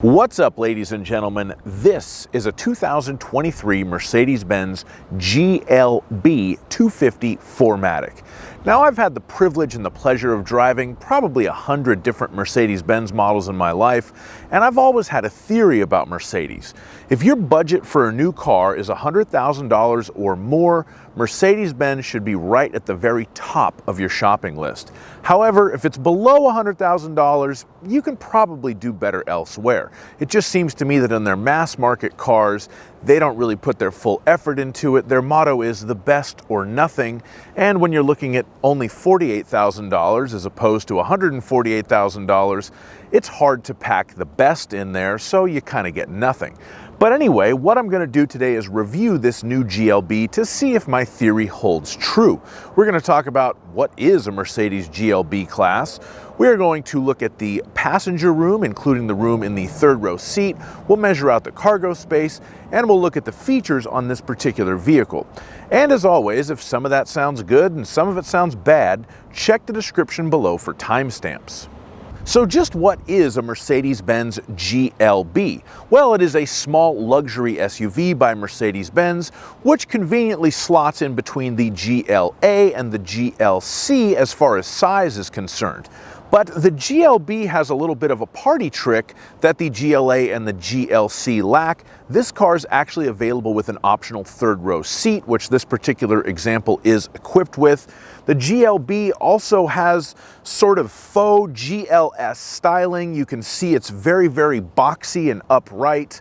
What's up, ladies and gentlemen? This is a 2023 Mercedes-Benz GLB 250 4MATIC. Now, I've had the privilege and the pleasure of driving probably 100 different Mercedes-Benz models in my life, and I've always had a theory about Mercedes. If your budget for a new car is $100,000 or more, Mercedes-Benz should be right at the very top of your shopping list. However, if it's below $100,000, you can probably do better elsewhere. It just seems to me that in their mass market cars, they don't really put their full effort into it. Their motto is the best or nothing. And when you're looking at only $48,000 as opposed to $148,000, it's hard to pack the best in there, so you kind of get nothing. But anyway, what I'm going to do today is review this new GLB to see if my theory holds true. We're going to talk about what is a Mercedes GLB class. We're going to look at the passenger room, including the room in the third row seat. We'll measure out the cargo space, and we'll look at the features on this particular vehicle. And as always, if some of that sounds good and some of it sounds bad, check the description below for timestamps. So just what is a Mercedes-Benz GLB? Well, it is a small luxury SUV by Mercedes-Benz, which conveniently slots in between the GLA and the GLC as far as size is concerned. But the GLB has a little bit of a party trick that the GLA and the GLC lack. This car is actually available with an optional third row seat, which this particular example is equipped with. The GLB also has sort of faux GLS styling. You can see it's very, very boxy and upright.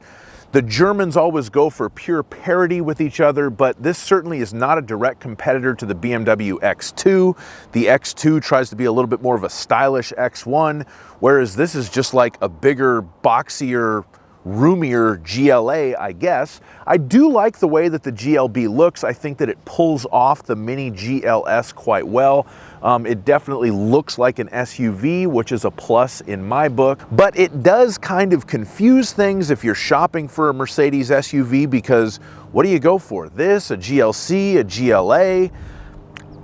The Germans always go for pure parity with each other, but this certainly is not a direct competitor to the BMW X2. The X2 tries to be a little bit more of a stylish X1, whereas this is just like a bigger, boxier, roomier GLA, I guess. I do like the way that the GLB looks. I think that it pulls off the mini GLS quite well. It definitely looks like an SUV, which is a plus in my book, but it does kind of confuse things if you're shopping for a Mercedes SUV, because what do you go for? This, a GLC, a GLA?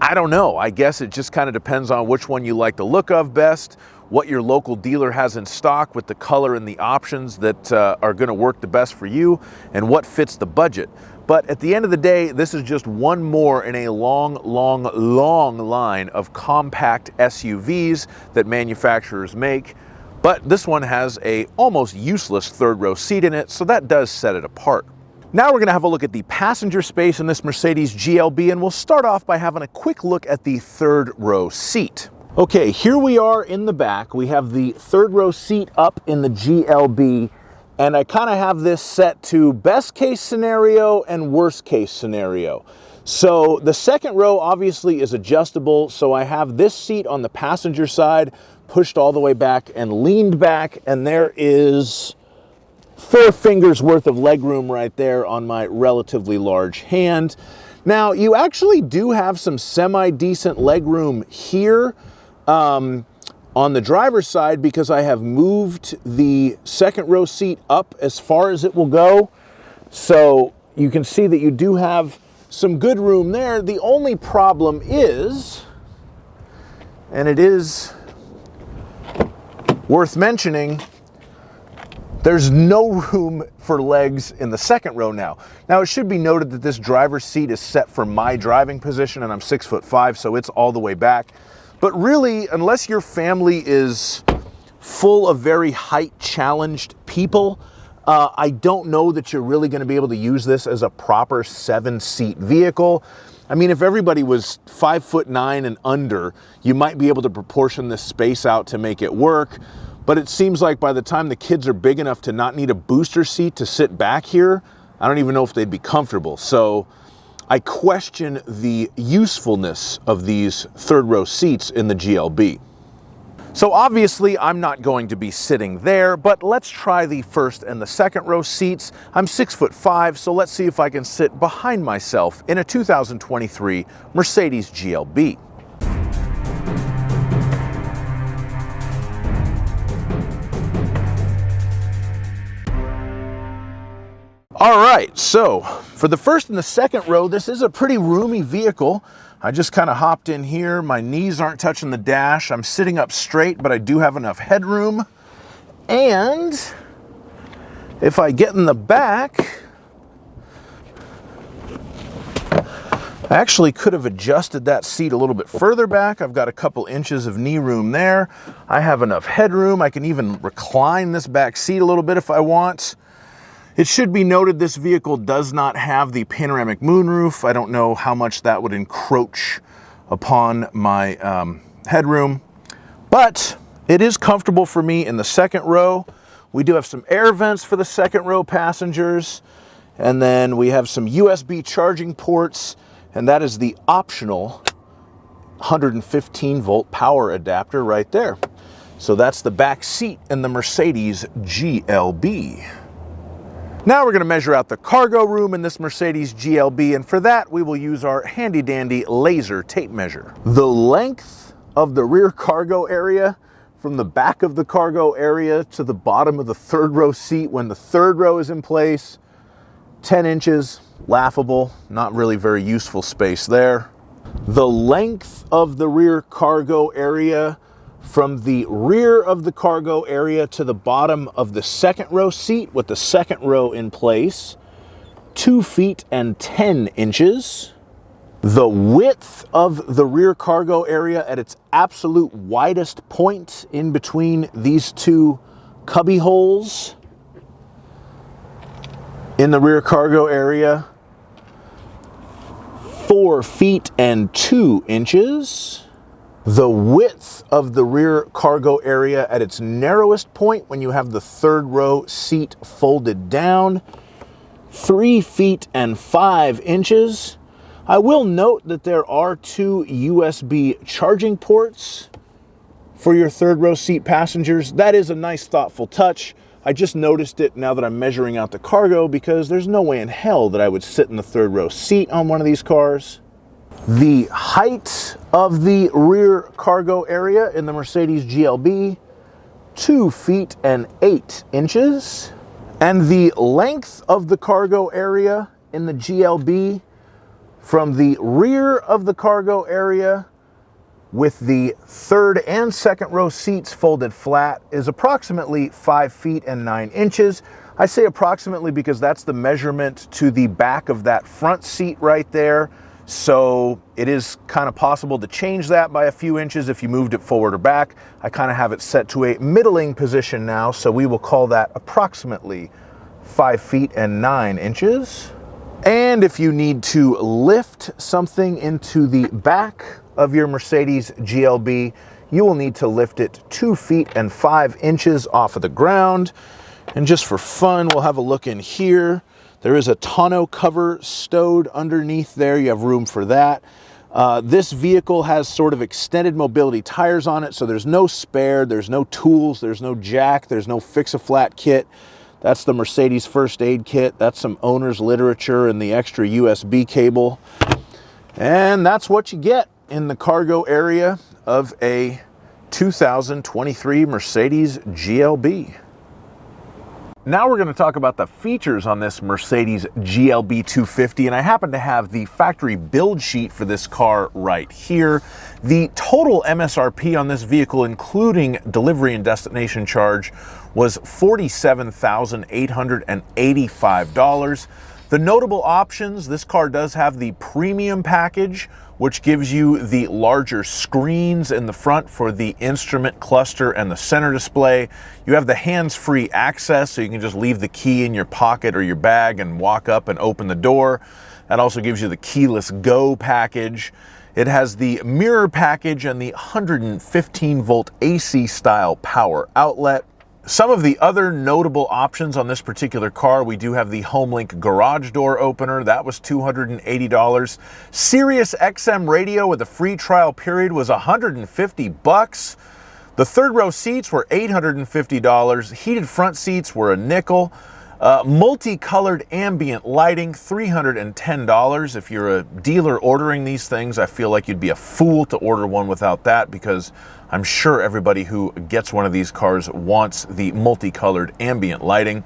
I don't know. I guess it just kind of depends on which one you like the look of best, what your local dealer has in stock with the color and the options that are going to work the best for you, and what fits the budget. But at the end of the day, this is just one more in a long line of compact SUVs that manufacturers make. But this one has a almost useless third row seat in it, so that does set it apart. Now we're going to have a look at the passenger space in this Mercedes GLB, and we'll start off by having a quick look at the third row seat. Okay, here we are in the back. We have the third row seat up in the GLB, and I kind of have this set to best case scenario and worst case scenario. So the second row obviously is adjustable, so I have this seat on the passenger side pushed all the way back and leaned back, and there is 4 fingers worth of legroom right there on my relatively large hand. Now, you actually do have some semi-decent legroom here on the driver's side, because I have moved the second row seat up as far as it will go. So you can see that you do have some good room there. The only problem is, and it is worth mentioning, there's no room for legs in the second row now. Now, it should be noted that this driver's seat is set for my driving position, and I'm 6'5", so it's all the way back. But really, unless your family is full of very height-challenged people, I don't know that you're really going to be able to use this as a proper 7-seat vehicle. I mean, if everybody was 5'9" and under, you might be able to proportion this space out to make it work. But it seems like by the time the kids are big enough to not need a booster seat to sit back here, I don't even know if they'd be comfortable. So I question the usefulness of these third row seats in the GLB. So obviously I'm not going to be sitting there, but let's try the first and the second row seats. I'm 6'5", so let's see if I can sit behind myself in a 2023 Mercedes GLB. All right, so for the first and the second row, this is a pretty roomy vehicle. I just kind of hopped in here. My knees aren't touching the dash. I'm sitting up straight, but I do have enough headroom. And If I get in the back, I actually could have adjusted that seat a little bit further back. I've got a couple inches of knee room there. I have enough headroom. I can even recline this back seat a little bit if I want. It should be noted this vehicle does not have the panoramic moonroof. I don't know how much that would encroach upon my headroom, but it is comfortable for me in the second row. We do have some air vents for the second row passengers, and then we have some USB charging ports, and that is the optional 115 volt power adapter right there. So that's the back seat in the Mercedes GLB. Now we're going to measure out the cargo room in this Mercedes GLB, and for that we will use our handy dandy laser tape measure. The length of the rear cargo area from the back of the cargo area to the bottom of the third row seat when the third row is in place, 10 inches, laughable, not really very useful space there. The length of the rear cargo area from the rear of the cargo area to the bottom of the second row seat with the second row in place, 2 feet and 10 inches. The width of the rear cargo area at its absolute widest point in between these two cubby holes in the rear cargo area, 4 feet and 2 inches. The width of the rear cargo area at its narrowest point when you have the third row seat folded down, 3 feet and 5 inches. I will note that there are 2 USB charging ports for your third row seat passengers. That is a nice, thoughtful touch. I just noticed it now that I'm measuring out the cargo because there's no way in hell that I would sit in the third row seat on one of these cars. The height of the rear cargo area in the Mercedes GLB, 2 feet and 8 inches. And the length of the cargo area in the GLB from the rear of the cargo area with the third and second row seats folded flat is approximately 5 feet and 9 inches. I say approximately because that's the measurement to the back of that front seat right there. So it is kind of possible to change that by a few inches if you moved it forward or back. I kind of have it set to a middling position now, so we will call that approximately 5 feet and 9 inches. And if you need to lift something into the back of your Mercedes GLB, you will need to lift it 2 feet and 5 inches off of the ground. And just for fun, we'll have a look in here. There is a tonneau cover stowed underneath there. You have room for that. This vehicle has sort of extended mobility tires on it, so there's no spare, there's no tools, there's no jack, there's no fix-a-flat kit. That's the Mercedes first aid kit. That's some owner's literature and the extra USB cable. And that's what you get in the cargo area of a 2023 Mercedes GLB. Now we're going to talk about the features on this Mercedes GLB 250, and I happen to have the factory build sheet for this car right here. The total MSRP on this vehicle, including delivery and destination charge, was $47,885. The notable options, this car does have the premium package, which gives you the larger screens in the front for the instrument cluster and the center display. You have the hands-free access, so you can just leave the key in your pocket or your bag and walk up and open the door. That also gives you the keyless go package. It has the mirror package and the 115 volt AC style power outlet. Some of the other notable options on this particular car, we do have the HomeLink garage door opener. That was $280. Sirius XM radio with a free trial period was $150. The third row seats were $850. Heated front seats were a nickel. Multicolored ambient lighting, $310. If you're a dealer ordering these things, I feel like you'd be a fool to order one without that, because I'm sure everybody who gets one of these cars wants the multicolored ambient lighting.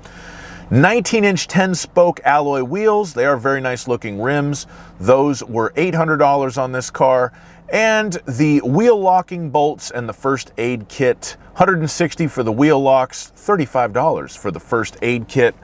19-inch 10-spoke alloy wheels. They are very nice looking rims. Those were $800 on this car. And the wheel locking bolts and the first aid kit $160 for the wheel locks, $35 for the first aid kit.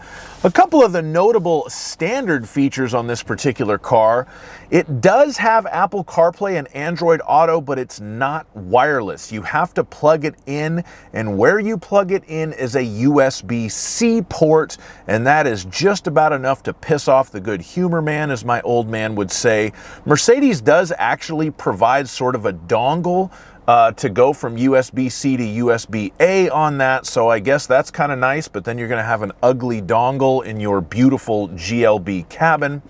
A couple of the notable standard features on this particular car: it does have Apple CarPlay and Android Auto, but it's not wireless. You have to plug it in, and where you plug it in is a USB-C port, and that is just about enough to piss off the good humor man, as my old man would say. Mercedes does actually provide sort of a dongle to go from USB-C to USB-A on that, so I guess that's kind of nice, but then you're going to have an ugly dongle in your beautiful GLB cabin.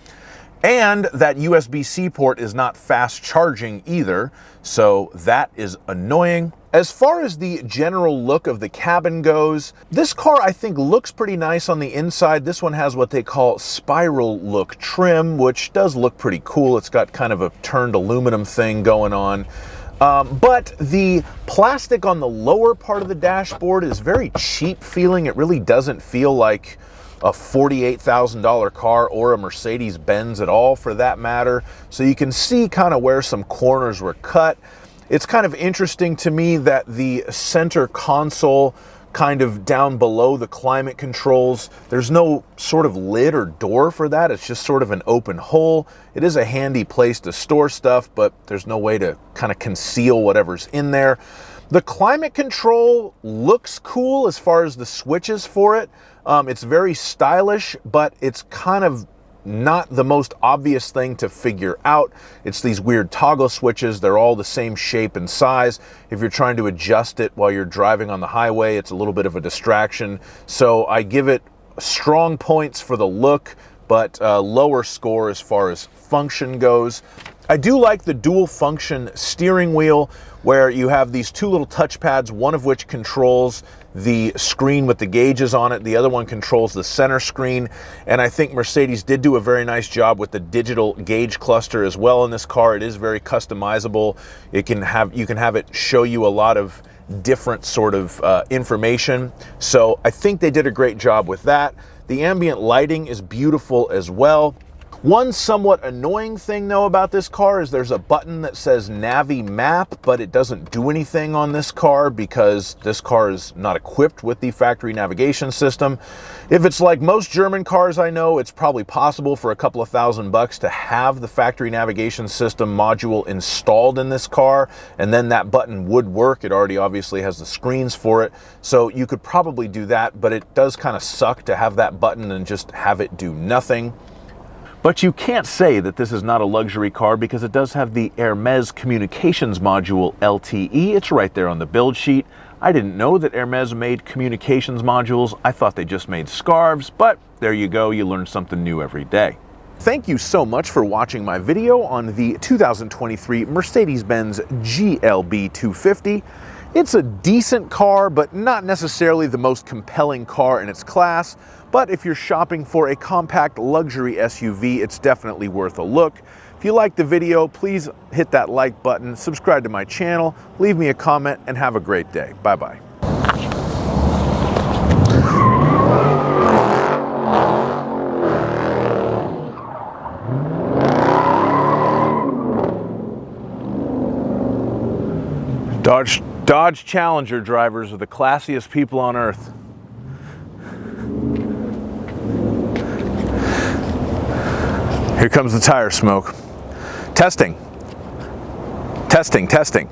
And that USB-C port is not fast charging either, so that is annoying. As far as the general look of the cabin goes, this car I think looks pretty nice on the inside. This one has what they call spiral look trim, which does look pretty cool. It's got kind of a turned aluminum thing going on. But the plastic on the lower part of the dashboard is very cheap feeling. It really doesn't feel like a $48,000 car or a Mercedes-Benz at all, for that matter. So you can see kind of where some corners were cut. It's kind of interesting to me that the center console, kind of down below the climate controls, there's no sort of lid or door for that. It's just sort of an open hole. It is a handy place to store stuff, but there's no way to kind of conceal whatever's in there. The climate control looks cool as far as the switches for it. It's very stylish, but it's kind of not the most obvious thing to figure out. It's these weird toggle switches. They're all the same shape and size. If you're trying to adjust it while you're driving on the highway, it's a little bit of a distraction. So I give it strong points for the look, but lower score as far as function goes. I do like the dual function steering wheel, where you have these two little touch pads, one of which controls the screen with the gauges on it. The other one controls the center screen. And I think Mercedes did do a very nice job with the digital gauge cluster as well in this car. It is very customizable. You can have it show you a lot of different sort of information. So I think they did a great job with that. The ambient lighting is beautiful as well. One somewhat annoying thing though about this car is there's a button that says Navi Map, but it doesn't do anything on this car because this car is not equipped with the factory navigation system. If it's like most German cars I know, it's probably possible for a couple of $1,000 to have the factory navigation system module installed in this car, and then that button would work. It already obviously has the screens for it, so you could probably do that, but it does kind of suck to have that button and just have it do nothing. But you can't say that this is not a luxury car because it does have the Hermes Communications Module LTE. It's right there on the build sheet. I didn't know that Hermes made communications modules. I thought they just made scarves, but there you go. You learn something new every day. Thank you so much for watching my video on the 2023 Mercedes-Benz GLB 250. It's a decent car, but not necessarily the most compelling car in its class. But if you're shopping for a compact luxury SUV, it's definitely worth a look. If you liked the video, please hit that like button, subscribe to my channel, leave me a comment, and have a great day. Bye-bye. Dodge Challenger drivers are the classiest people on earth. Here comes the tire smoke. Testing. Testing, testing.